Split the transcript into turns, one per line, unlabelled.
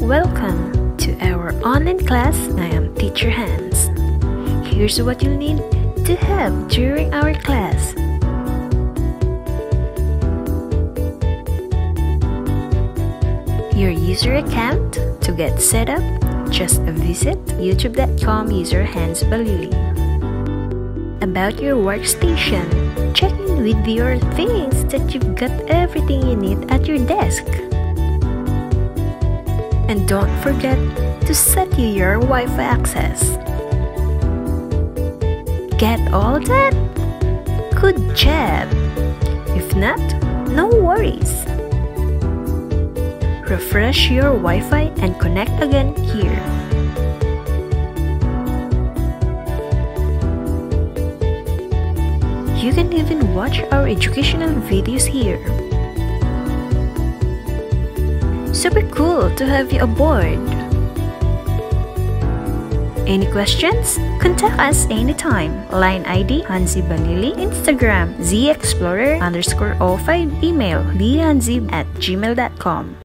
Welcome to our online class. I am Teacher Hans. Here's what you need to have during our class. Your user account. To get set up, just visit youtube.com user Hans Balili. About your workstation. Check in with your things that you've got everything you need at your desk. And don't forget to set your Wi-Fi access. Get all that? Good job! If not, no worries. Refresh your Wi-Fi and connect again here. You can even watch our educational videos here. Super cool to have you aboard! Any questions? Contact us anytime. Line ID Hanzi Balili, Instagram zexplorer_05, email lihanzib@gmail.com.